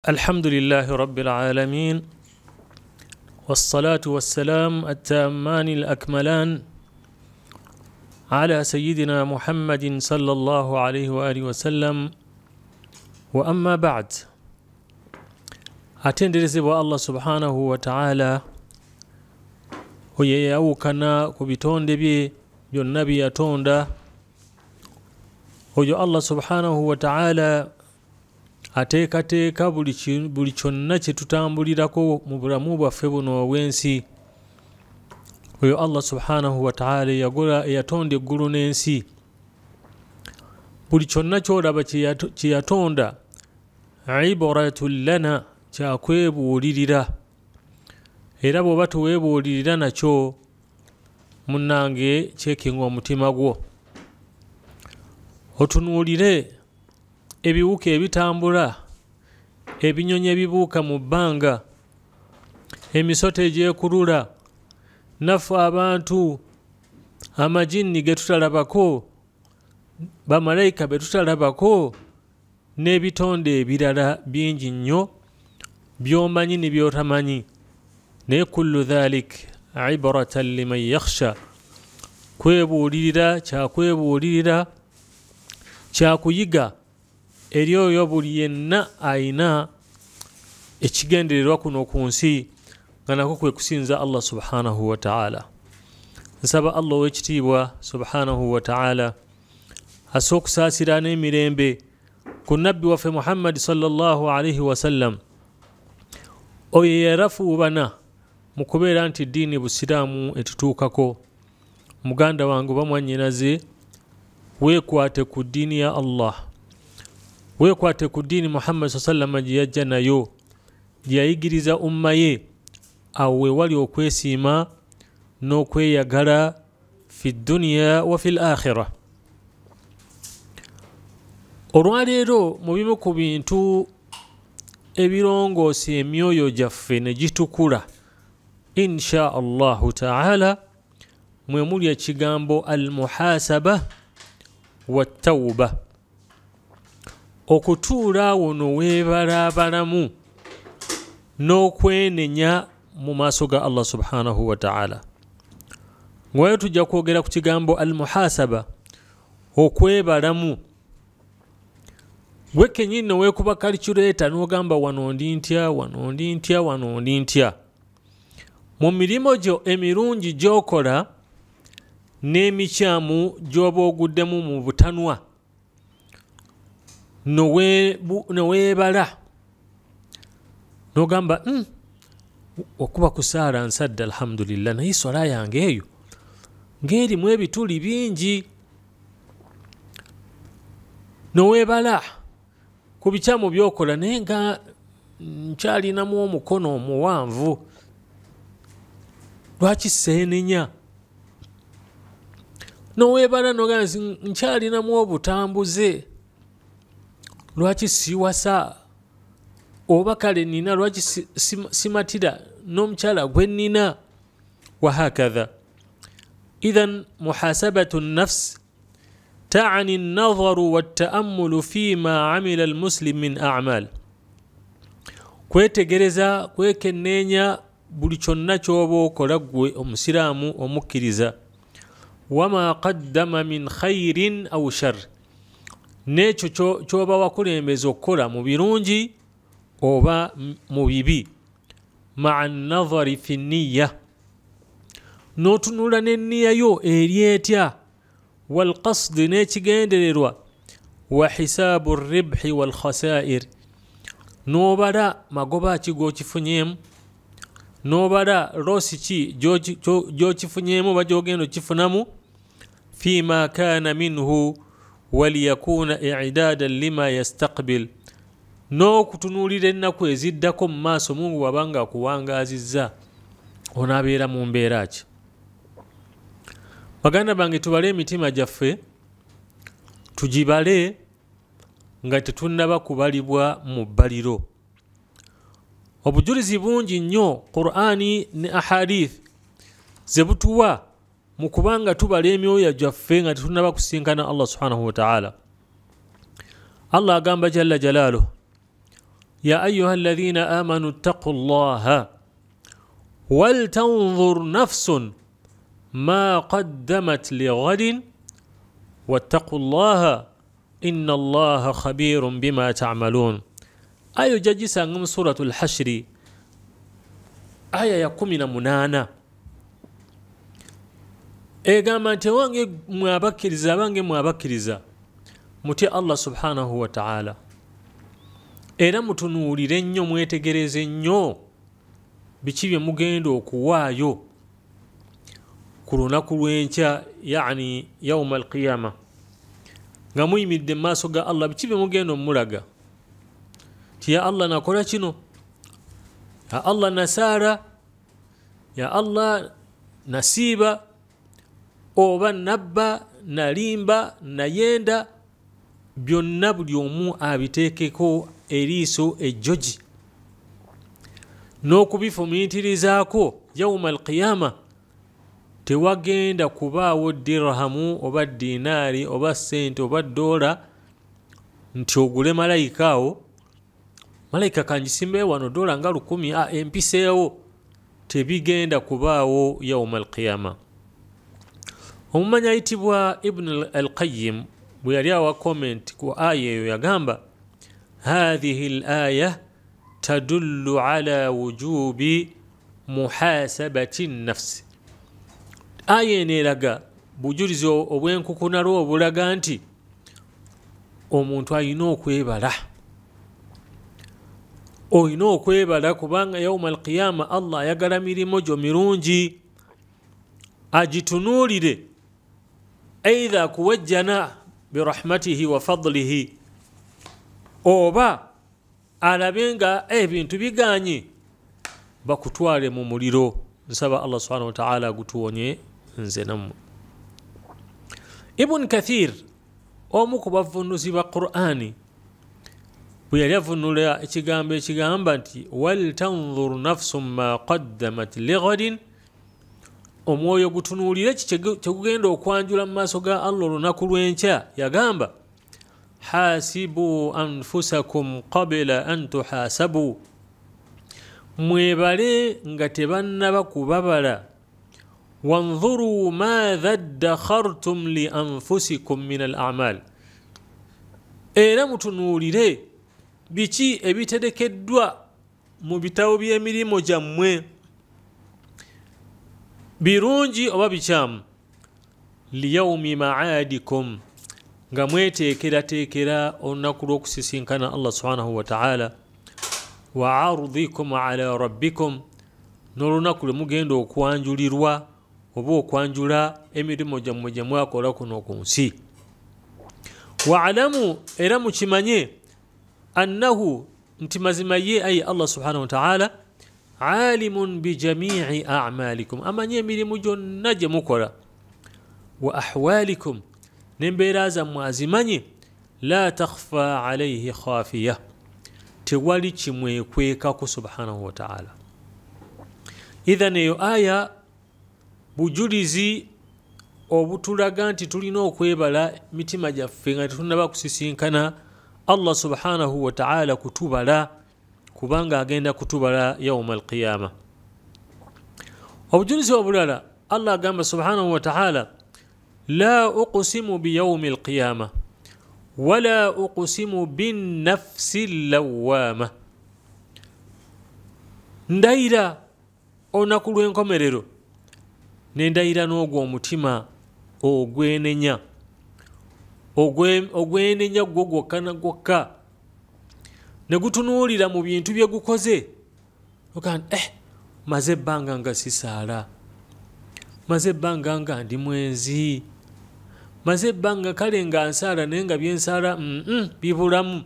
الحمد لله رب العالمين والصلاة والسلام التامان الأكملان على سيدنا محمد صلى الله عليه وآله وسلم وأما بعد atenderezebwa Allah subhanahu wa ta'ala oyeyawukana ku bitonde bye byonna bye yatonda oyo Allah subhanahu wa ta'ala ateekateeka buli kyonna kye tutambulirako mu bulamu bwaffe buno obw'ensi. Oyo Allah subhanahu wa ta'ala yatonda eggulu n'ensi. Buli kyonna ky'olaba kye yatonda ibaratun lana, kyakwebuulirira. Era bw'oba teweebuulirira nakyo munnange kyekinga omutima gwo. Otunuulire ebiwuka ebitambula, ebinyonyi ebibuuka mu bbanga, emisota egyekulula, naffe abantu, amajinni ge tutalabako, bamalayika be tutalabako, n'ebitonde ebirala bingi nnyo by'omanyi ne by'otamanyi. Naye kullu dhalik ibaratan liman yakhsha, kwebuulirira, kyakwebuulirira, kyakuyiga eri oyo buli yenna ayina ekigendererwa kuno ku nsi nga nako kwe kusinza Allah subhanahu wa ta'ala. Nsaba Allah ow'ekitiibwa subhanahu wa ta'ala assa okusaasira n'emirembe ku nabbi waffe Muhammad sallallahu alaihi wasallam, oyo yarafuubana mu kubeera nti ddiini busiraamu etutuukako. Muganda wange oba mwannyinaze, weekwate ku ddiini ya Allah, weekwate ku ddiini Muhammad sallallahu gye yajja nayo, gye yayigiriza umma ye. Awo wewali okwesiima n'okweyagala fi dduniya wa fi l-akhira. Olwaleero mu bimu ku bintu ebirongoosa emyoyo gyaffe ne gitukula insha Allahu ta'ala mwe muli ekigambo al-muhasaba wa tawba. Okutuula awo n'oweebalaabalamu n'okwenenya mu maaso ga Allah subhanahu wa ta'ala. Ng'oyo tujja kwogera ku kigambo al-muhasaba, okwebalamu. Gwe kennyini n'oweekuba calculator n'ogamba wano ndi ntya, wano ndi ntya, wano ndi ntya. Mu mirimo gyo emirungi gy'okola n'emikyamu gy'oba oguddemu mu butanwa, noweebala n'ogamba okuba kusaala nsadde alhamdulillah, naye swala yange eyo ng'erimu ebituli bingi. Noweebala ku bikyamu by'okola naye nga nkyalinamu omukono omuwanvu, lwaki seenenya? Noweebala n'ogamba nkyalinamu obutambuze, lwaki siwasa? Oba kale nina, lwaki simatira n'omukyala gwe nina? Wahakadha. Idhan muhasabatu nnafs ta'ani an-nadharu wat-ta'ammulu fima 'amila al-muslim min a'mal. Kwetegereza, kwekenneenya buli kyonna ky'oba okola gwe omusiraamu omukkiriza. Wama qaddama min khairin aw shar, n'ekyo ky'oba wakulembeza okukola mu birungi oba mu bibi. Ma'a an-nadhari fi nniya, n'otunula n'enniya yo eri etya. Wal qasdi, n'ekigendererwa. Wa hisaabu ribhi wal khasaa'ir, n'obala magoba ki g'okifunyeemu, n'obala loosi ki gy'okifunyeemu oba gy'ogenda okifunamu. Fima kaana minhu waliyakuna i'daadan lima yastaqbil, n'okutunuulira ennaku eziddako mu maaso Mungu wabanga akuwangaazizza, onaabeera mu mbeera ki? Baganda bange, tubale emitima gyaffe, tugibale nga tetunnaba kubalibwa mu bbaliro. Obujulizi bungi nnyo Qur'ani ne ahadith ze butuwa mu kubanga tubala emyoyo gyaffe nga tetunnaba kusinkana Allah subhanahu wa ta'ala. Allah agamba jalla jalaaluhu يا أيها الذين آمنوا اتقوا الله ولتنظر نفس ما قدمت لغد واتقوا الله إن الله خبير بما تعملون. آية جاجسة من سورة الحشر آية يقومنا منانا egamba nti wange mwabakiriza bange mwabakiriza muti Allah subhanahu wa ta'ala era mutunuulire nnyo mwetegereze nnyo biki bye mugenda okuwaayo ku lunaku lw'enkya yani yawma alqiyama nga muyimiridde mu maaso ga Allah biki bye mugenda omulaga ti ya Allah nakola kino, ya Allah nasaara, ya Allah nasiiba oba nabba nalimba nayenda, byonna buli omu abiteekeko eriiso ejjogi n'okubifumiitirizaako yawma alqiyama. Tewagenda kubaawo dirhamu oba dinaari oba sente oba dola nti ogule malayika awo, malayika kanjisimbe wano dola nga 1000 empiseewo. Tebigenda kubaawo yawma alqiyama. Omumanyi ayitibwa Ibn al-Qayyim bwe yali awa comment ku aya eyo yagamba hadhihi al-aya tadullu ala wujubi muhasabati an-nafs. Aya eno eraga bujulizi obwenkukunalwo obulaga nti omuntu alina okwebala, olina okwebala kubanga yawma alqiyama Allah ayagala mirimu gyo mirungi agitunuulire, aidha kuwajjana birahmatihi wa fadlihi oba alabe nga ebintu biganye bakutwale mu muliro. Nsaba Allah subhanahu wa ta'ala agutuwonye nze nammwe. Ibn Kathir omu ku bavvunuzi ba Qur'ani bwe yali avunula ekigambo ekigamba nti wal tanzur nafsun ma qaddamat lighadin, omwoyo gutunuulire kyegugenda okwanjula mu maaso ga Allah olunaku lw'enkya, yagamba hasibu anfusakum qabla an tuhasabu, mwebale nga tebannaba kubabala, wanzuru madha ddakhartum li anfusikum min al-a'mal, era mutunuulire biki ebiterekeddwa mu bitabo by'emirimu gyammwe birungi oba bikyamu, liyawmi ma'adikum, nga mweteekerateekera olunaku lw'okusisinkana Allah subhanahu wa ta'ala, wa ardikum ala rabbikum, n'olunaku lwe mugenda okwanjulirwa oba okwanjula emirimu gyammwe gye mwakola kuno ku nsi. Wa'alamu, era mukimanye, annahu, nti mazima ye ayi Allah subhanahu wa ta'ala alimun bijami'i a'malikum, amanye emirimu gyonna gye mukola, wa ahwalikum, n'embeera zammwe azimanye, la takhfa alayhi khafiya, tewali kimwekwekako subhanahu wa ta'ala. Idhan eyo aya bujulizi obutulaga nti tulina okwebala mitima gyaffe nga tetunnaba kusisinkana Allah subhanahu wa ta'ala kutubala, kubanga agenda kutubala yawma alqiyama. Obujulizi obulala Allah agamba subhanahu wa ta'ala la uqsimu biyawmi alqiyama wala uqsimu bin nafsi lawama, ndayira olunaku lw'enkomerero, nendayira n'ogwo omutima ogwenenya, ogwenenya gwo gwokka na gwokka, ne gutunuulira mu bintu bye gukoze ogamba maze ebbanga nga sisaala, maze ebbanga nga ndi mwenzi, maze ebbanga kale nga nsaala naye nga byensaala bibulamu,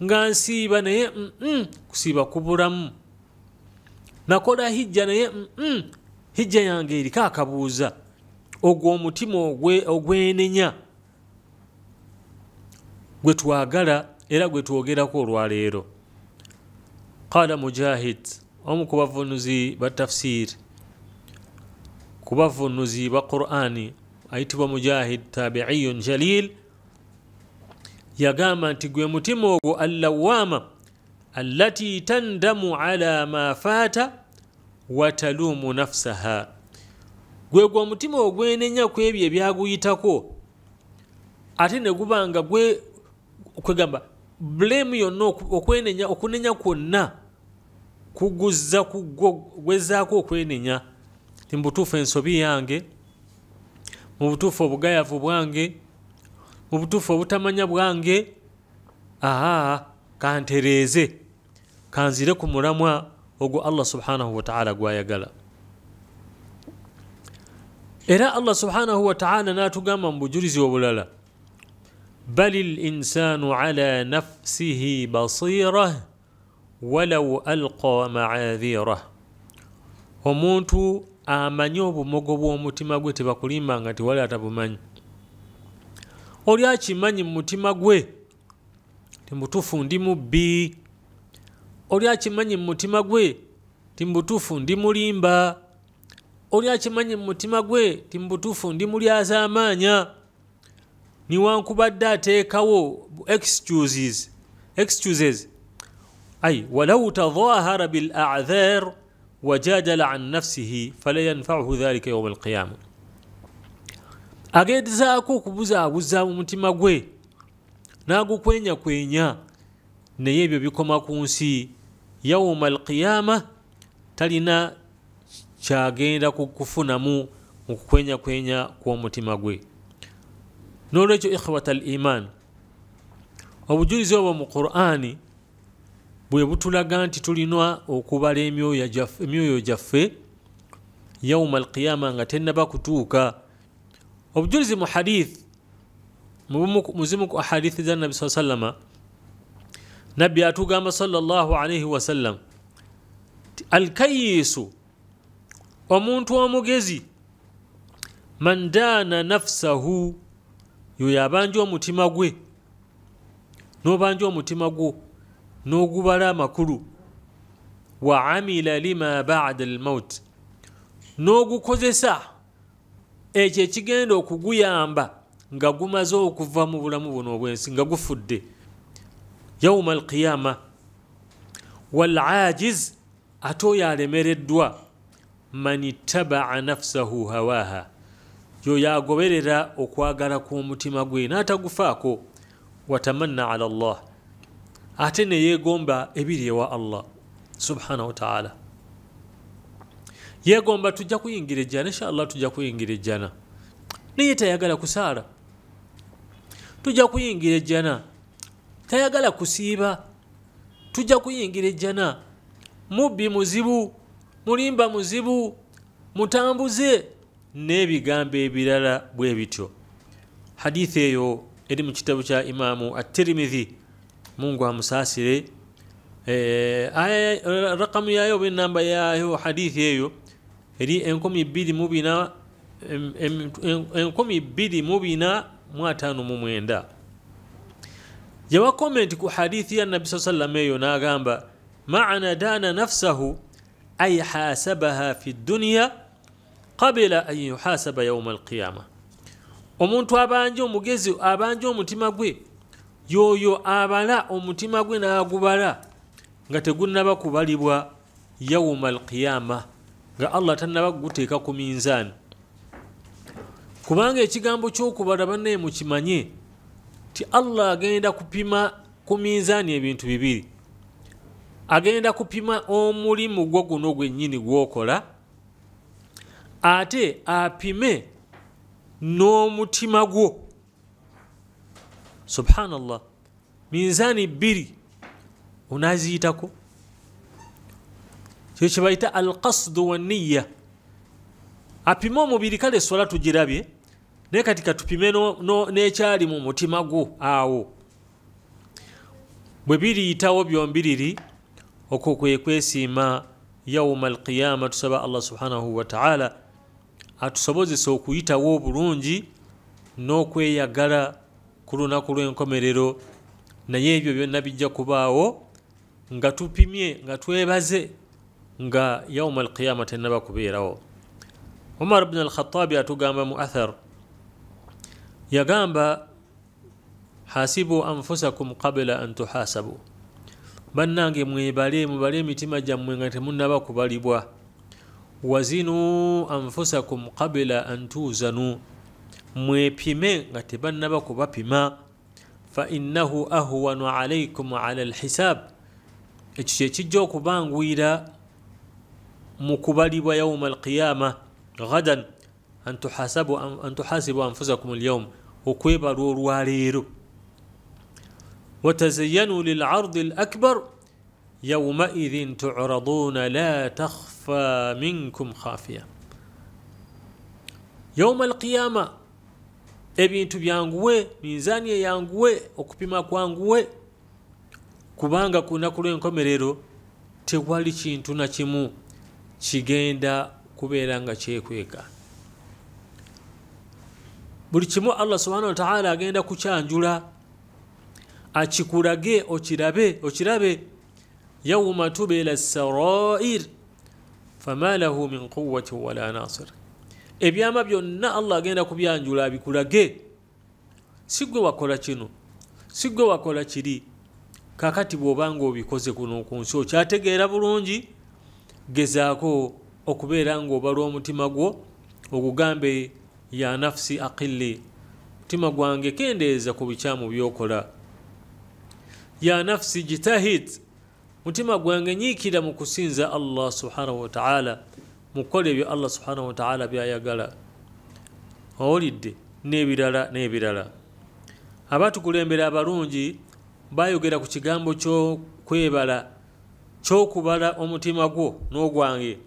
nga nsiiba naye kusiiba kubulamu, nakola hijja naye hijja yange eriko akabuuza. Ogwo omutima ogwenenya gwe twagala era gwe twogerako olwaleero. Qala Mujahid, omu ku bavunuzi ba tafsir, ku bavunuzi ba Qur'ani, ayitibwa Mujahid, tabi'iyun jalil, yagamba nti gwe mutima ogwo allawama التي تندم على ما فات وتلوم نفسها gwe omutima ogwenenya kwebyo ebyaguyitako ate ne gubanga gwe kwegamba blame yonna okunenya kwonna kuguzza kugwezaako okwenenya timbutuufu ensobi yange mu butuufu obugayavu bwange mu butuufu obutamanya bwange kantereeze kanzire ku mulamwa ogwo Allah subhanahu wa ta'ala gwayagala. Era Allah subhanahu wa ta'ala n'atugamba mu bujulizi obulala balil insanu ala nafsihi basira walau alqa ma'adhira, omuntu amanyi obumogo bw'omutima gwe tebakulimba nga tewali atabumanyi. Oli akimanyi mu mutima gwe timbutuufu ndi mubbi, oli akimanyi mu mutima gwe timbutuufu ndi mulimba, oli akimanyi mu mutima gwe timbutuufu ndi mulyazaamaanya, niwankubadde ateekawo excuses ay walau tadhahara bil a'dhar wajadala an nafsihi fala yanfa'uhu dhalika yawm al-qiyamah. Agezaako okubuzaabuza mu mutima gwe n'agukwenyakwenya naye ebyo bikoma ku nsi yawm al-qiyamah talina kyagenda kufunamu mu kukwenyakwenya kw'omutima gwe. N'olwekyo ikhwata al-iman, obujulizi obwo mu Qur'ani bwe butulaga nti tulina okubala emyoyo gyaffe yawma al-qiyama nga tennaba kutuuka. Obujulizi mu hadith muzimu ku hadithi za Nabi sallallahu alayhi wasallam, Nabbi atugamba sallallahu alayhi wasallam al-kayyisu, omuntu omugezi, man daana nafsahu, yoyo abanja omutima gwe n'obanja omutima gwo n'ogubala amakulu, wa amila lima ba'da al-maut, n'ogukozesa ekyo ekigenda okuguyamba nga gumaze okuva mu bulamu buno obwensi nga gufudde yawma al-qiyama. Wal ajiz, ate oyo alemereddwa, man ittaba'a nafsahu hawaha, yoyo agoberera okwagala kw'omutima gwe n'atagufaako, watamanna ala Allah, ate ne yeegomba ebiri ewa Allah subhanahu wa ta'ala. Yeegomba tujja kuyingira ejjana, inshallah tujja kuyingira ejjana, naye tayagala kusaala. Tujja kuyingira ejjana, tayagala kusiiba. Tujja kuyingira ejjana, mubbi muzibu, mulimba muzibu, mutambuze n'ebigambo ebirala bwe bityo. Hadithi eyo eri mu kitabu kya Imamu at-Tirmidhi, Mungu amusaasire, rakamu yayo oba enamba yayo hadithi eyo eri 2259. Yawa komenti ku hadithi ya Nabi sallallahu alayhi wasallam eyo n'agamba ma'ana dana nafsahu ay hasabaha fi dunya qabla an yuhasaba yawm al-qiyamah. Omuntu abanja omugezi, abanja omutima gwe, yoyo abala omutima gwe n'agubala nga tegunnaba kubalibwa yawm al-qiyamah, nga Allah tannaba guteeka ku minzaani. Kubanga ekigambo ky'okubala bannaye mukimanye ti Allah agenda kupima ku minzaani ebintu bibiri. Agenda kupima omulimu gwo guno gwennyini gwokola, ate apime n'omutima gwo. Subhanallah, minzaani bbiri onaziyitako. Kyo kye bayita al-qasdu wan-niyya. Apime omubiri, kale swala tugirabye, naye kati katupime n'ekyali mu mutima gwo awo. Bwe biriyitawo byombiriri, okwo kwe kwesiima yawma al-qiyama. Tusaba Allah subhanahu wa ta'ala atusobozese okuyitawo obulungi n'okweyagala ku lunaku lw'enkomerero, naye ebyo byonna bijja kubaawo nga tupimye, nga twebaze, nga yawma al-qiyama tennaba kubeerawo. Umar ibn al-Khattabi atugamba mu athar, yagamba hasibu anfusakum qabla an tuhasabu, bannange mubale emitima gyammwe nga temunnaba kubalibwa. Wazinu anfusakum qabla an tuzanu, mwepime nga tebannaba kubapima. Fa innahu ahwanu alaykum ala alhisab, ekyo kyekijja okubanguyira mu kubalibwa yawma alqiyama gadan an tuhasibu anfusakum alyawm, okwebala olwaleero. وتزينوا للعرض الأكبر يومئذ تعرضون لا تخفى منكم خافية. يوم القيامة ebintu byanguwe, minzani yanguwe, okupima kwanguwe, kubanga ku lunaku lw'enkomerero tewali kintu na kimu kigenda kubeera nga kyekweka. Buli kimu Allah subhanahu wa ta'ala agenda kukyanjula, achikurage okirabe. Yawma tubila as-sarair fama lahu min quwwati wala nasir, ebyama byonna Allah agenda kubyanjula abikulage. Sigwe wakola kino, sigwe wakola kiri, kakati bw'obanga obikoze kuno ku nsi okyategeera bulungi, gezaako okubeera ng'obala omutima gwo ogugambe ya nafsi aqilli, mutima gwange kendeeza ku bikyamu byokola. Ya nafsi jitahid, mutima gwange nyiikira mu kusinza Allah subhanahu wa ta'ala, mukola ebyo Allah subhanahu wa ta'ala byayagala. Owulidde n'ebirala. Abatukulembera abalungi bayogera ku kigambo ky'okwebala, ky'okubala omutima gwo n'ogwange.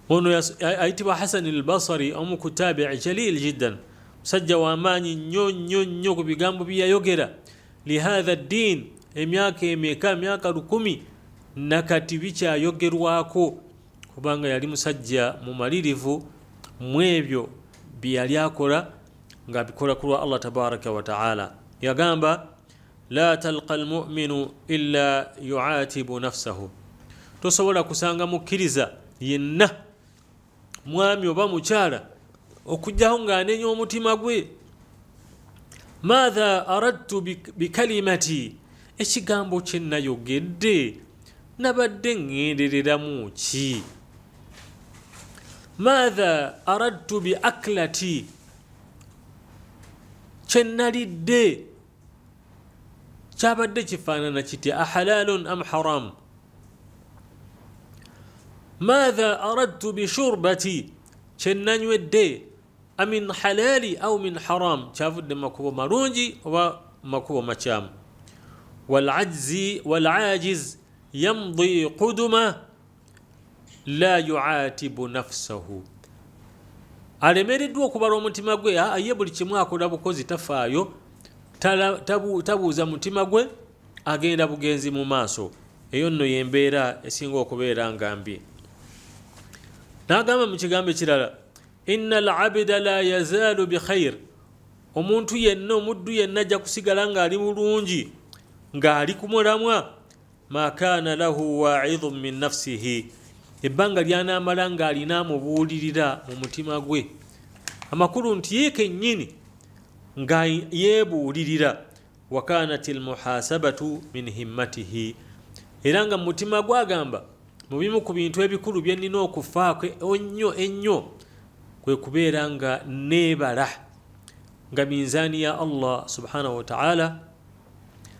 Ono ayitibwa Hasan al-Basri, omu ku tabi'i jalil jiddan, musajja w'amaanyi nnyo ku bigambo byayogera. Lihadha ad-din, emyaka 10 nakati bikyayogerwako, kubanga yali musajja mumalirivu mu ebyo byali akola, ng'abikola ku lwa Allah tabaraka wa ta'ala. Yagamba la talqa al-mu'minu illa yu'atibu nafsahu, tosobola kusanga mukkiriza yenna, mwami oba mukyala, okujjaho ng'anenya omutima gwe. Madha aradtu bikalimati, ekigambo kye nayogedde nabadde ngendereramu ki? Madha aradtu bi aklati, kye nalidde kyabadde kifaanana kitya? Ahalalun am haram? Madha aradtu bi shurbati, kye nanywedde amin halali au min haram, kyavudde makubo marungi oba makubo makyamu. Walajiz yamdi quduma la yuatibu nafsahu, alemereddwa okubala omutima gwe, ye buli kimu akola bukozi tafaayo, tabuuza mutima gwe, agenda bugenzi mu maaso. Eyo nno yembeera esinga okubeera nga mbi. N'agamba mu kigambo ekirala, inna al-abda la yazaalu bi khair, omuntu yenna, omuddu yenna ajja kusigala ng'ali bulungi, ng'ali ku mulamwa. Ma kaana lahu wa'idhun min nafsihi, ebbanga ly'anaamala ng'alina amubuulirira mu mutima gwe amakulu nti ye kennyini nga yeebuulirira. Wa kaanat al-muhasabatu min himmatihi, era nga mu mutima gwagamba mu bimu ku bintu ebikulu bye nnina okufaako ennyo kwe kubeera nga neebala nga minzaani ya Allah subhanahu wa ta'ala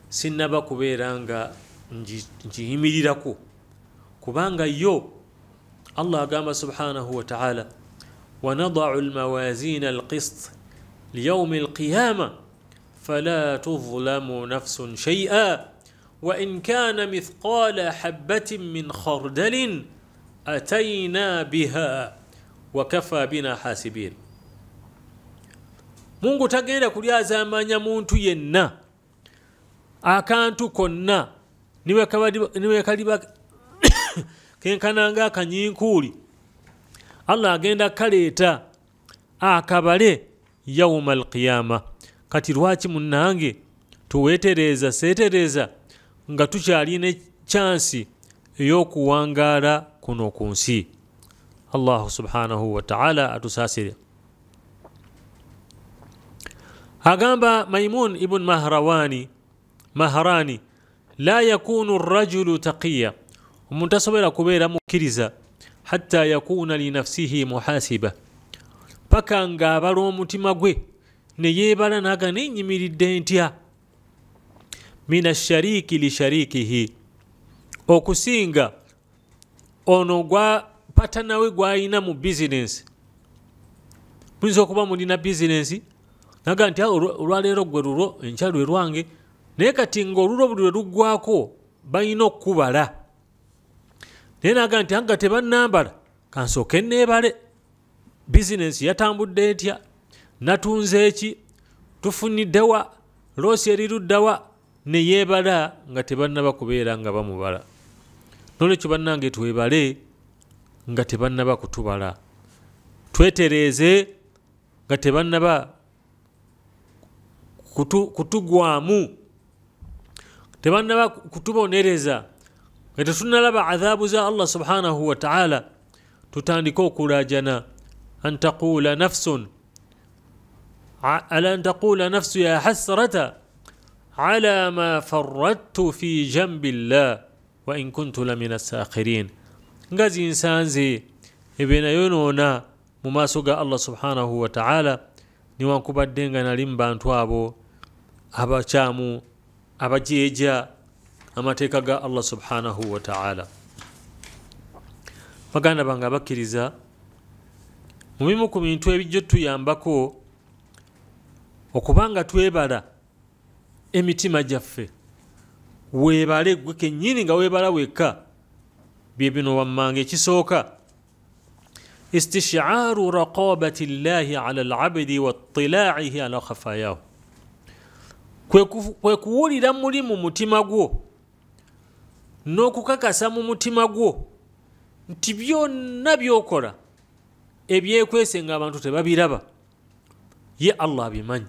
sinnaba kubeera nga njiyimirirako, kubanga yo Allah agamba subhanahu wa ta'ala, wanadau almawazina alqist liyaumi alqiyama fala tuzlamu nafsun shay'a wa in kana mithqala habatin min khardalin atayna biha wa kafa bina hasibin. Mungu tagenda kulyazaamanya muntu yenna akantu konna niwe kaliba kenkananga akanyinkuuli, Allah agenda kaleeta akabale yawma alqiyama. Kati lwaki munnange tuweetereza seetereza nga tukyalina chansi ey'okuwangaala kuno ku nsi? Allah subhanahu wa ta'ala atusaasire. Agamba Maimun ibn Mahrani, لا يكون الرجل تقيا ومنتصبر كبير مكرزا حتى يكون لنفسه محاسبة paka ng'abala omutima gwe ne yeebala naga nenyimiridde ntya mina shariki li sharikihi okusinga ono gwa patana we gwalina mu bizinensi. Muyinza okuba mulina bizinensi naga nti olwaleero gwe lulo enkya lwe lwange naye kati ng'olulo buli lwe luggwako balina okukubala naye naga nti anga tebannambala kansooke neebale bizinensi yatambudde etya natunze eki tufuniddewa loosi eriruddawa ne yeebala nga tebannaba kubeera nga bamubala. Nolwekyo bannange twebale nga tebannaba kutubala, twetereeze nga tebannaba kutugwamu, tebannaba kutubonereza nga tetunnalaba adhaabu za Allah subhanahu wa ta'ala, tutandike okulaajana an taqula nafsun ala an taqula nafsu ya hasrata ala ma farrattu fi jambi llah wa in kuntu lamina sakhirin. Nga zinsanze ebe nayonoona mu maaso ga Allah subhanahu wa ta'ala niwankubadde nga nali mu bantu abo abakyamu abajeeja amateeka ga Allah subhanahu wa ta'ala. Baganda bange abakkiriza, mu bimu ku bintu ebijjo tuyambako okubanga twebala emitima gyaffe, weebale gwe kennyini nga weebala wekka, bye bino wammanga. Ekisooka istishaaru raqabati llahi ala alabdi wattilaa'ihi ala khafaayahu, kwe kuwulira muli mu mutima gwo n'okukakasa mu mutima gwo nti byonna byokola ebyekwese nga abantu tebabiraba, ye Allah abimanyi.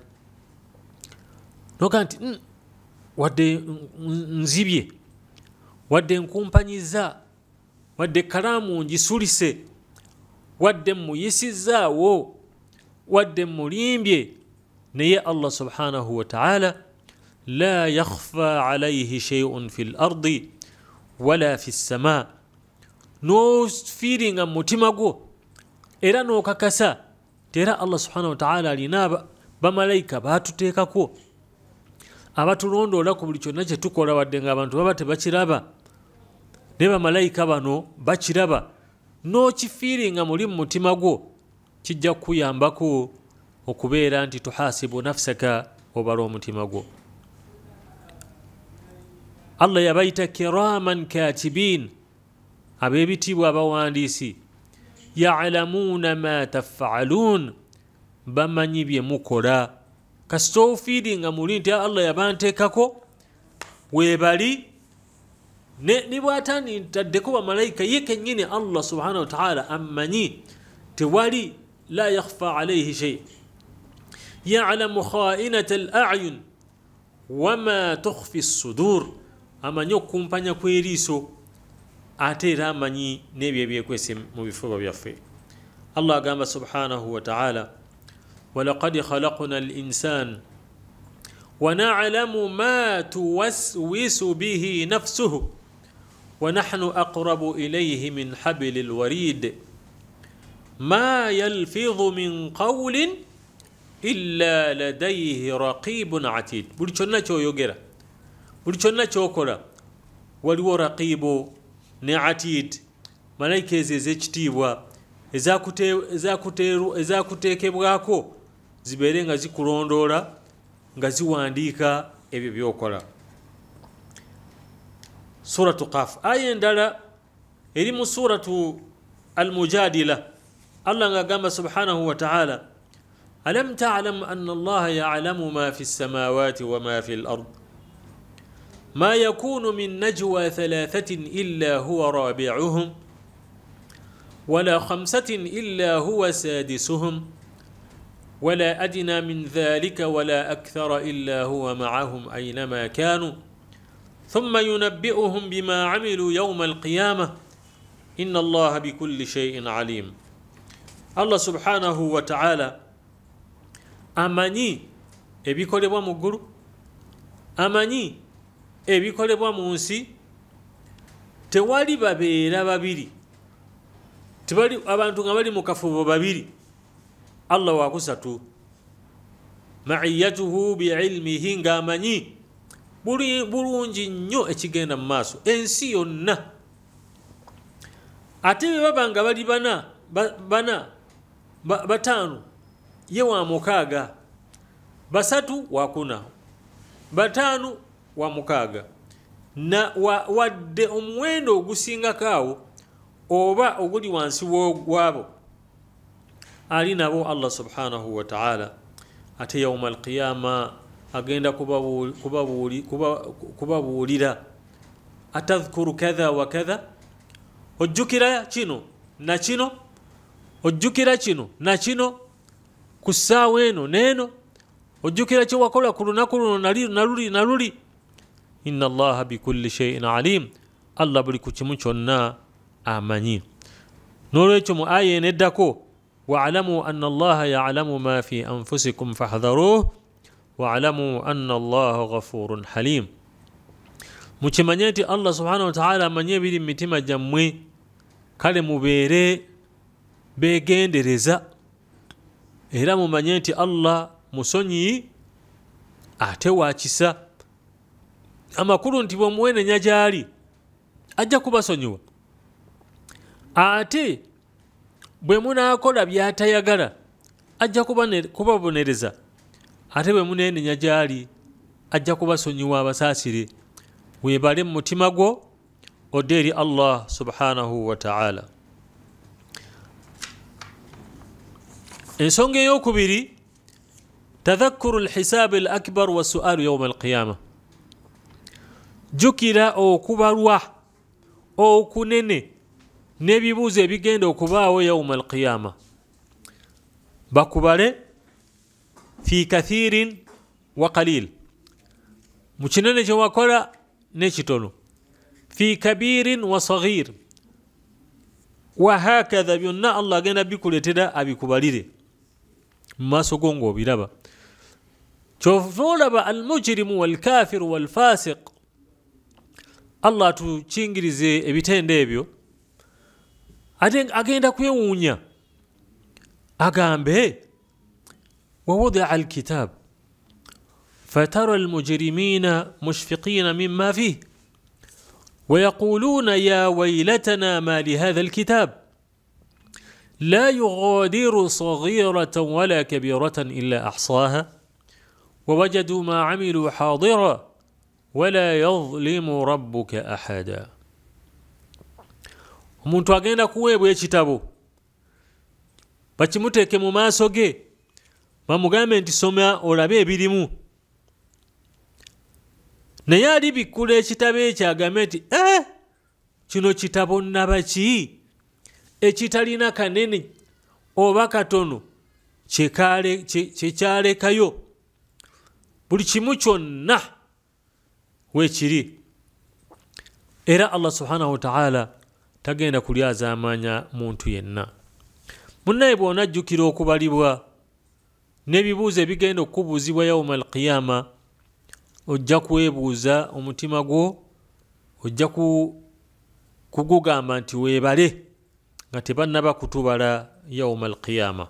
Noga nti wadde nzibye, wadde nkumpanyiza, wadde kalaamu ngisulise, wadde muyisizaawo, wadde mulimbye, naye Allah subhanahu wa ta'ala la yakhfa alayhi shay'un fil ardi wala fis samaa. No feeling mu mutima gwo era n'okakasa tera Allah subhanahu wa ta'ala alina bamalayika batuteekako abatulondoola ku buli kyonna kye tukola, wadde nga abantu baba tebakiraba, ne bamalayika bano bakiraba. N'okifiiringa muli mu mutima gwo kijja kukuyambako okubeera nti tuhasibu nafsaka, obala omutima gwo. Allah yabayita kiraman katibin, ab'ebitiibwa abawandiisi, ya'lamuuna ma taf'aluun, bamanyi bye mukola. Kasita ofiiringa muli nti Allah yabanteekako weebali, ne bw'atani ntaddeko bamalayika, ye kennyini Allah subhanahu wa ta'ala ammanyi, tewali la yakhfa alayhi shay. Ya'lamu kha'inata al-a'yun wama tukhfi as-sudur, amanyi okukumpanya kw'eriiso ate era amanyi n'ebyo ebyekwese mu bifuba byaffe. Allah agamba subhanahu wa ta'ala, walaqad khalaqna al-insan wa na'lamu ma tuwaswisu bihi nafsuhu wa nahnu aqrabu ilayhi min hablil warid ma yalfidhu min qawlin illa ladayhi raqibun atid. Buli kyonna kyoyogera, buli kyonna kyokola, waliwo raqibu ne atid, malayika ezo ez'ekitiibwa ezakuteekebwako zibeere nga zikulondoola, nga ziwandiika ebyo byokola. Suratu Qaf. Aya endala eri mu suratu Al-Mujadila, Allah ng'agamba subhanahu wa ta'ala, alam ta'lam anna Allaha ya'lamu ma fi as-samawati wa ma fi al-ard ما يكون من نجوى ثلاثة إلا هو رابعهم ولا خمسة إلا هو سادسهم ولا أدنى من ذلك ولا أكثر إلا هو معهم أينما كانوا ثم ينبئهم بما عملوا يوم القيامة إن الله بكل شيء عليم. الله سبحانه وتعالى أماني ebikolebwa mu ggulu, amanyi ebikolebwa mu nsi tewali babeera babiri, tebali abantu nga bali mu kafubo babiri. Allah wakusatu, ma'iyatuhu bi'ilmihi, ng'amanyi bulungi nnyo ekigenda mu maaso ensi yonna. Ate bwe baba nga bali bataano ye wa mukaaga, basatu wa kuna, bataano wa mukaaga, na wadde omuwendo ogusingako awo oba oguli wansi w'abo ali nabo Allah subhanahu wa ta'ala. Ate yawma al-qiyama agenda kubabuulira, atadhkuru kadha wa kadha, ojjukira kino na kino, ojjukira kino na kino ku ssaawa eno n'eno, ojjukira kye wakola ku lunaku luno na luli. Inna Allaha bikulli shay'in alim, Allah buli ku kimu kyonna amanyi. N'olwekyo mu aya eno eddako, wa'lamu anna Allaha ya'lamu ma fi anfusikum fahdharuhu wa'lamu anna Allaha ghafurun halim. Mukimanye nti Allah subhanahu wa ta'ala amanyi ebiri mu mitima gyammwe, kale mubeere beegendereza, era mumanye nti Allah musonyi ate wakisa. Amakulu nti bw'omuwenenya gy'ali ajja kubasonyiwa, ate bwe munaakola by'atayagala ajja kubabonereza, ate bwe muneenenya gy'ali ajja kubasonyiwa abasaasire. Weebale mu mutima gwo odde eri Allah subhanahu wa ta'ala. Ensonga ey'okubiri, tadhakkuru al-hisaab al-akbar wa su'aalu yawma al-qiyama. Jukira okubalwa okunene n'ebibuuzo ebigenda okubaawo yawma al-qiyama. Bakubale fi kathirin wa qalil, mu kinene kye wakola n'ekitono, fi kabirin wa saghir, wa hakadha, byonna Allah agenda bikuletera abikubalire mu maaso go ng'obiraba. Kyova olaba al-mujrimu wal-kafiru wal-fasiq, Allah atukingirize ebitendo ebyo, ate agenda kwewuunya agambe, ووضع الكتاب فترى المجرمين مشفقين مما فيه ويقولون يا ويلتنا ما لهذا الكتاب لا يغادر صغيرة ولا كبيرة إلا أحصاها ووجدوا ما عملوا حاضرا ولا يظلم ربك أحدا. Omuntu agenda kuweebwa ekitabo bakimuteeke mu maaso ge, bamugambe nti soma olabe ebirimu, naye alibikkula ekitabo ekyo agambe nti kino kitabo nnaba ki ekitalina kanene oba katono kyekyalekayo, buli kimu kyonna weekiri. Era Allah subhanahu wa ta'ala tagenda kulyaza amanya muntu yenna. Munnaye bw'onajjukira okubalibwa n'ebibuuzo ebigenda okubuuzibwa yawma al-qiyama, ojja kwebuuza, omutima gwo ojja kugugamba nti weebale nga tebannaba kutubala yawma al-qiyama.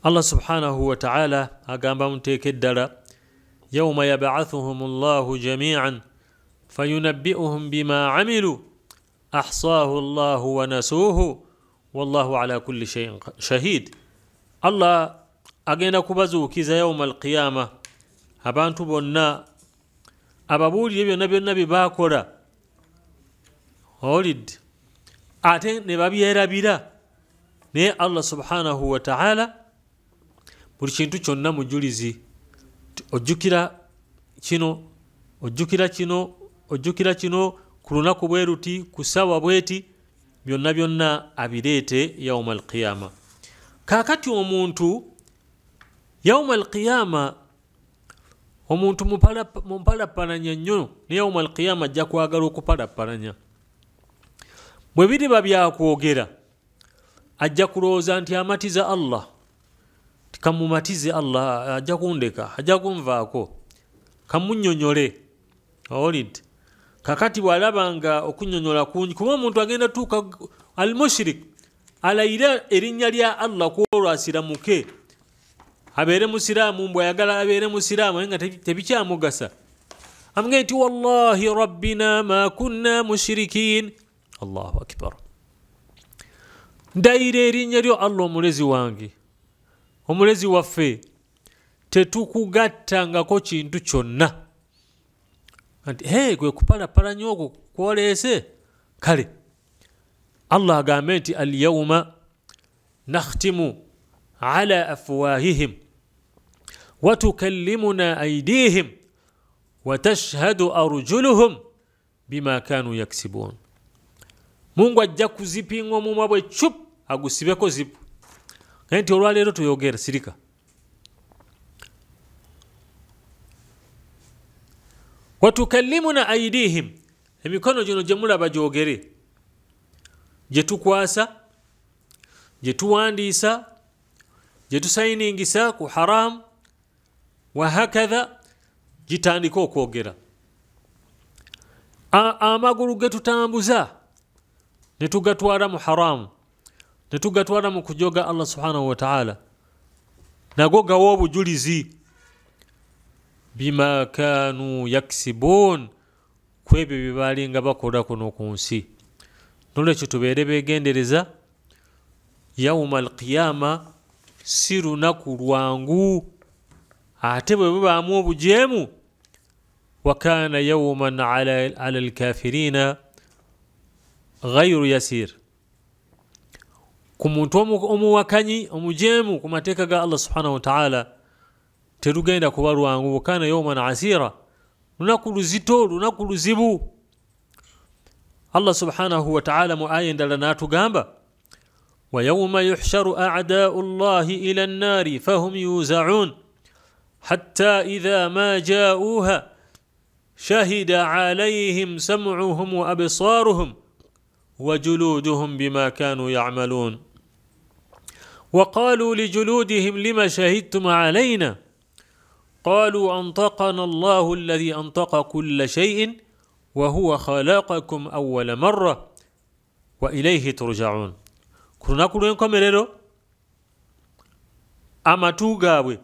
Allah subhanahu wa ta'ala agamba muteeke ddala, yawma yab'athuhum Allahu jami'an fayunabbi'uhum bima 'amilu ahsaahu Allahu wa nasuuhu wallahu ala kulli shay'in shahid. Allah agenda kubazuukiza yawma al-qiyama abantu bonna, ababuulire byonna byonna bye baakola olid, ate ne babyerabira, naye Allah subhanahu wa ta'ala buli kintu kyonna mujulizi. Ojjukira kino, ojjukira kino, ojjukira kino ku lunaku bwe ruti, ku ssaawa bweti, byonna byonna abireete yawma al-qiyama. Kaakati omuntu yawma al-qiyama, omuntu mumpalapalanya nnyo, ne yawma al-qiyama ajja kwagala okupalapalanya. Bwe biriba byakwogera ajja kulowooza nti amatiza Allah, tikamumatize Allah ajja kundeka, ajja kunvaako. kamunnyonyole olid kakati bwalabanga okunyonyola kungi kuba omuntu agenda tuuka al mushrik alayira erinnya lya Allah kwolwasira muke abeere musiraamu mbwayagala abeere musiraamu nga tebikyamugasa amugee nti wallahi rabbina ma kunna mushrikin. Allahu akbar. Ndayira erinnya lyo Allah omulezi wange omulezi waffe tetukugattangako kintu kyonna. Hey, kwe kupalapala nnyo okwo kwoleese kale Allah agambe nti alyawma nakhtimu ala afwahihim wa tukallimuna aydihim wa tashhadu arjuluhum bima kanu yaksibun. Mungu ajja kuzipinga omumwa bwe chup agusibeko zipu nti olwaleero tuyogera sirika. Wa tukallimuna aydihim emikono gino gye mulaba gyogere gye tukwasa gye tuwandiisa gye tusayiningisa ku haram wa hakadha gitandika okwogera. Amagulu ge tutambuza ne tugatwala mu haramu ne tugatwala mu kujoga Allah subhanahu wa ta'ala nago gawa obujulizi bima kanu yaksibun kwebyo bye baalinga bakola kuno ku nsi. Nolwekyo tubeere beegendereza yawma alqiyama si lunaku lwangu ate bwe bubaamu obujeemu wa kaana yawman ala alkafirina ghayru yasir. Ku muntu omuwakanyi omujeemu ku mateeka ga Allah subhanahu wa ta'ala terugenda kuba lwangu. Wa kaana yawman asira lunaku luzito lunaku luzibu. Allah subhanahu wa ta'ala mu aya endala n'atugamba wa yawma yuhsharu a'daa'u Allahi ila an-nari fahum yuza'un hatta idha ma ja'uha shahida 'alayhim sam'uhum wa absaruhum wa juluduhum bima kanu ya'malun wa qalu li juludihim lima shahidtum 'alayna قالوا أنطقنا الله الذي أنطق كل شيء وهو خلقكم أول مرة وإليه ترجعون. كنا كلنا كمريرو أما توغابwe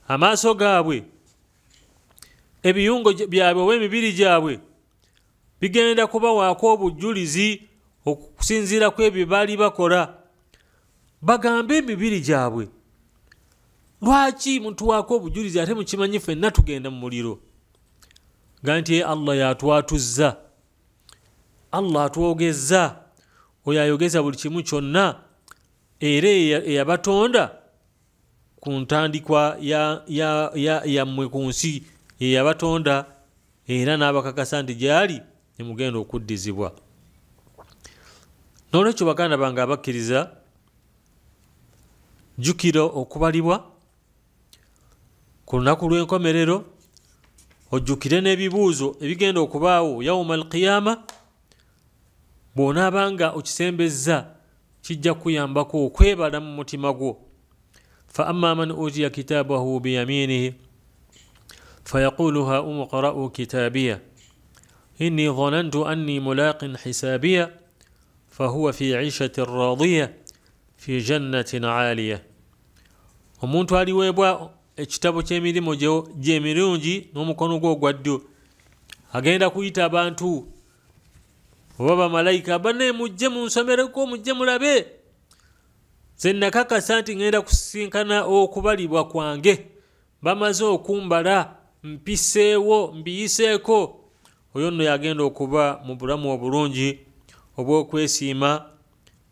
amaaso gaabwe ebiyungo byabwe w'emibiri gyabwe bigenda kubawaako obujulizi okusinziira ku ebyo baali bakola. Bagambe emibiri gyabwe lwaki muntu waako obujulizi ate mukimanyi ffenna tugenda mu muliro ga nti Allah yatwatuzza Allah atwogezza oyo ayogeza buli kimu kyonna era eyabatonda ku ntandikwa yammwe ku nsi eyabatonda era n'abakakasa nti gyali nemugenda okuddizibwa. N'olwekyo baganda bange abakkiriza jjukira okubalibwa ku lunaku lw'enkomerero ojjukire n'ebibuuzo ebigenda okubaawo yawma alqiyama. Bw'onaabanga okisembezza kijja kuyambako okwebala mu mutima gwo. fa amma man utiya kitaabahu biyaminihi fayaqulu ha umqra'u kitabiya inni dhanantu anni mulaqin hisabiya fahuwa fi 'ishatin radiya fi jannatin 'aliya. Omuntu aliweebwa ekitabo ky'emirimu gy'emirungi n'omukono gwe ogwa ddyo agenda kuyita abantu oba bamalayika banne mujje munsomereko mujje mulabe nze nakakasa nti ngenda kusinkana okubalibwa kwange bamaze okumbala mpiseewo mbiyiseeko. Oyo nno yagenda okuba mu bulamu obulungi obw'okwesiima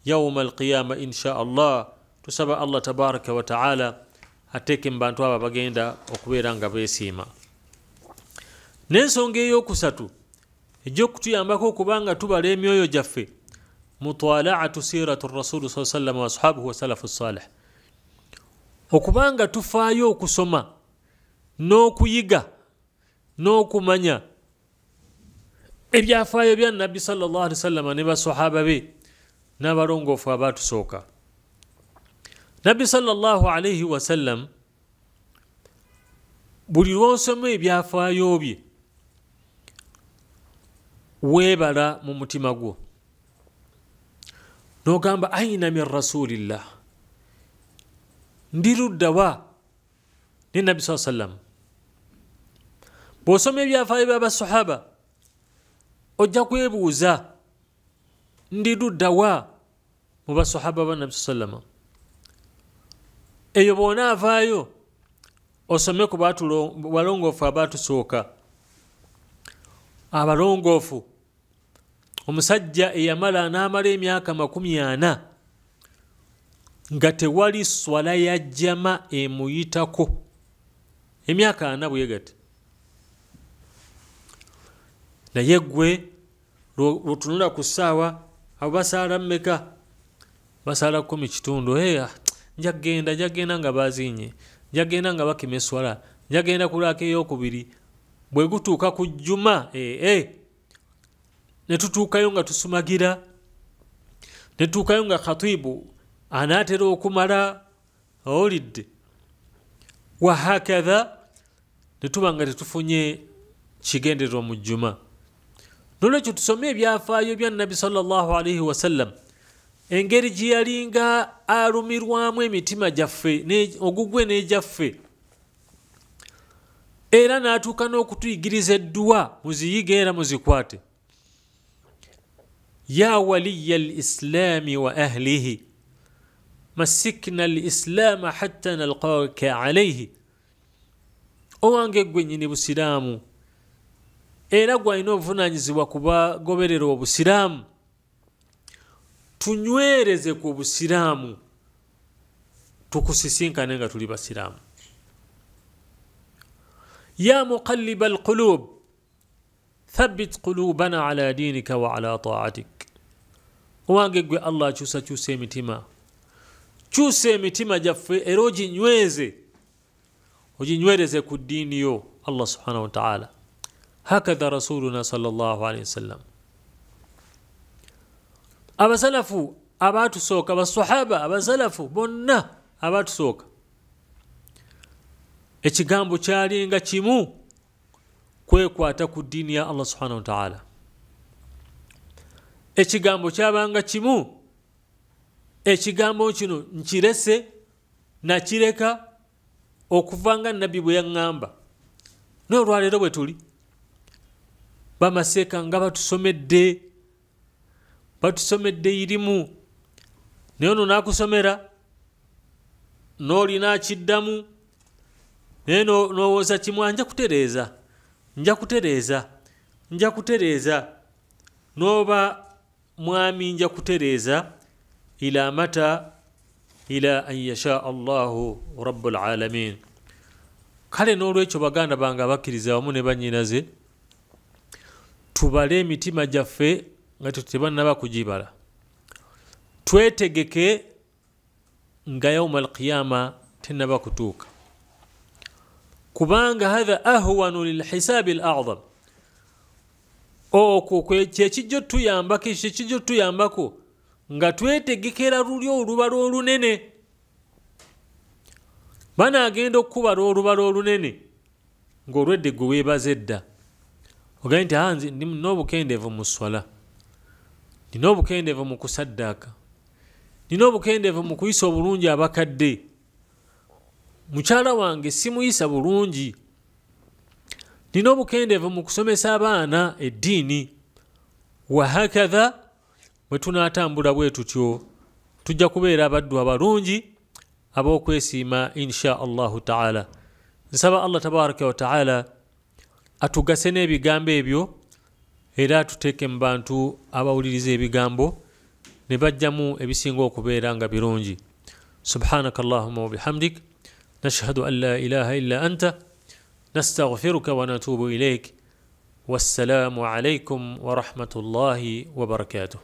yawma alqiyama insha Allah. Tusaba Allah tabaraka wa ta'ala ateeke mu bantu abo bagenda okubeera nga beesiima. N'ensonga ey'okusatu egy'okutuyambako okubanga tubala emyoyo gyaffe mutwalaatu siratu rasulu sa sallam wa ashabuhu wa salafu salih, okubanga tufaayo okusoma n'okuyiga n'okumanya ebyafaayo bya nabbi sallallahu alaihi wasallam ne basahaba be n'abalongoofu abaatusooka. Nabbi sallallahu alaihi wasallam buli lw'osoma ebyafaayo bye weebala mu mutima gwo n'ogamba aina min rasulillah, ndi ludda wa ne nabbi saa sallam. Bw'osoma ebyafaayo by'abasahaba ojja kwebuuza ndi ludda wa mu basahaba ba nabbi saa sallam. Eyo bw'onaavaayo osome ku balongoofu abaatusooka. Abalongoofu, omusajja eyamala n'amala emyaka 40 nga tewali swala ya jama emuyitako, emyaka 4 bwegati. Naye gwe lwotunula ku ssaawa abo basaala mmeka? Basaala 10 njagenda nga bazinye, njagenda nga bakima eswala, njagenda kulaako ey'okubiri. Bwe gutuuka ku jjuma ne tutuukayo nga tusumagira, ne tutuukayo nga khatibu anaatera okumala awulidde, wa hakadha ne tuba nga tetufunye kigendererwa mu jjuma. Nolwekyo tusome ebyafaayo bya Nabbi sallallahu alaihi wasallam, engeri gye yalinga alumirwamu emitima gyaffe ogugwe n'egyaffe, era n'atuuka n'okutuyigiriza edduwa muziyige era muzikwate. Ya waliya al-islami wa ahlihi masikna al-islama hatta nalqaka alayhi. Owange gwe nnyini busiraamu era gwalina obuvunaanyizibwa ku bagoberera obusiraamu, tunywereze ku busiraamu tukusisinkane nga tuli basiraamu. Ya muqallib alqulub thabbit qulubana ala dinika wa ala ta'atik. Owange gwe Allah kyusa emitima, kyusa emitima gyaffe era oginywereze ku ddiini yo Allah subhanahu wa ta'ala. Hakadha rasuluna sallallahu alayhi wasallam. Abasalafu abaatusooka, basahaba abasalafu bonna abaatusooka, ekigambo kyalinga kimu, kwekwata ku ddiini ya Allah subhanahu wa ta'ala. Ekigambo kyabanga kimu, ekigambo kino nkirese nakireka okuva nga nabbi bwe yaŋŋamba. N'olwaleero bwe tuli bamaseeka nga batusomedde irimu, naye ono naakusomera n'olina akiddamu, naye n'owooza kimu, nja kutereeza n'oba mwami nja kutereeza ila mata ila an yasha Allahu rabbul alamin. Kale n'olwekyo baganda bange abakkiriza wamu ne bannyinaze, tubale emitima gyaffe nga tetebannaba kugibala, twetegeke nga yawma alqiyama tennaba kutuuka, kubanga hatha ahwanu lilhisaabi al'azam. Okwo kyekijja otuyambako nga twetegekera luli olubala olunene. Banaagenda okukubala olubala olunene ng'olwedde gwe weebaze dda, ogaye nti nze nina obukendeevu mu swala, nina obukendeevu mu kusaddaaka, nina obukendeevu mu kuyisa obulungi abakadde, mukyala wange simuyisa bulungi, nina obukendeevu mu kusomesa abaana eddiini. Wahakadha bwe tunaatambula bwe tutyo tujja kubeera abaddu abalungi ab'okwesiima insha Allahu ta'ala. Nsaba Allah tabaraka wa ta'ala atugase n'ebigambo ebyo era atuteeke mu bantu abawuliriza ebigambo ne bajjamu ebisinga okubeera nga birungi. Subhanaka Allahumma wa bihamdik nashhadu an la ilaha illa anta nastaghfiruka wa natubu ilayk. Wassalamu alaykum wa rahmatullahi wa barakatuh.